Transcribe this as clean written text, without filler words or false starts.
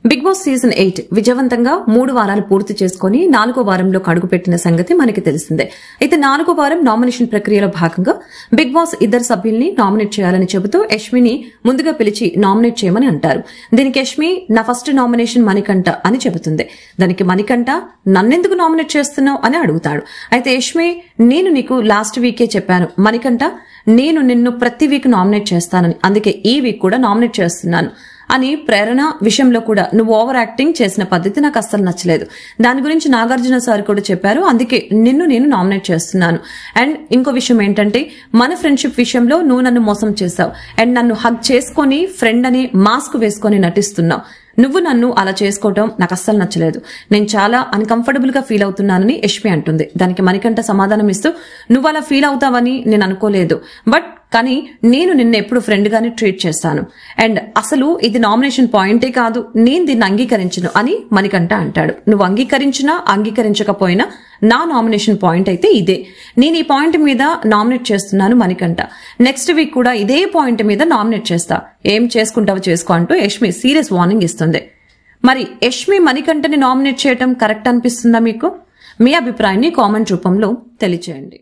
Big boss season 8 విజయవంతంగా 3 వారాలు పూర్తి చేసుకుని 4వ వారంలో అడుగుపెట్టిన సంగతి మనకి తెలిసిందే. అయితే 4వ వారం నామినేషన్ ప్రక్రియలో భాగంగా బిగ్ బాస్ ఇద్దరు సభ్యుల్ని నామినేట్ చేయాలని చెబుతూ యష్మిని ముందుగా పిలిచి నామినేట్ చేయమని అంటారు. దీనికి యష్మి నా ఫస్ట్ నామినేషన్ మణికంఠ అని చెబుతుంది. దానికి మణికంఠ నన్నెందుకు నామినేట్ చేస్తున్నావు అని అడుగుతాడు. అయితే యష్మి నేను నీకు లాస్ట్ వీకే చెప్పాను మణికంఠ, నేను నిన్ను ప్రతి వీక్ నామినేట్ చేస్తానని, అందుకే ఈ వీక్ కూడా నామినేట్ చేస్తున్నాను అని ప్రేరణ విషయంలో కూడా నువ్వు ఓవర్ యాక్టింగ్ చేసిన పద్ధతి నాకు అస్సలు నచ్చలేదు. దాని గురించి నాగార్జున సార్ కూడా చెప్పారు, అందుకే నిన్ను నేను నామినేట్ చేస్తున్నాను. అండ్ ఇంకో విషయం ఏంటంటే మన ఫ్రెండ్షిప్ విషయంలో నువ్వు నన్ను మోసం చేశావు అండ్ నన్ను హగ్ చేసుకుని ఫ్రెండ్ అని మాస్క్ వేసుకొని నటిస్తున్నావు. నువ్వు నన్ను అలా చేసుకోవటం నాకు అస్సలు నచ్చలేదు. నేను చాలా అన్కంఫర్టబుల్ గా ఫీల్ అవుతున్నానని యష్మి అంటుంది. దానికి మణికంఠ సమాధానం ఇస్తూ నువ్వు అలా ఫీల్ అవుతావని నేను అనుకోలేదు, కానీ నేను నిన్న ఎప్పుడు ఫ్రెండ్ గానే ట్రీట్ చేస్తాను అండ్ అసలు ఇది నామినేషన్ పాయింటే కాదు, నేను దీన్ని అంగీకరించను అని మణికంఠ అంటాడు. నువ్వు అంగీకరించినా అంగీకరించకపోయినా నా నామినేషన్ పాయింట్ అయితే ఇదే. నేను ఈ పాయింట్ మీద నామినేట్ చేస్తున్నాను మణికంఠ. నెక్స్ట్ వీక్ కూడా ఇదే పాయింట్ మీద నామినేట్ చేస్తా. ఏం చేసుకుంటావో చేసుకో అంటూ యష్మి సీరియస్ వార్నింగ్ ఇస్తుంది. మరి యష్మి మణికంఠని నామినేట్ చేయటం కరెక్ట్ అనిపిస్తుందా మీకు? మీ అభిప్రాయాన్ని కామెంట్ రూపంలో తెలియజేయండి.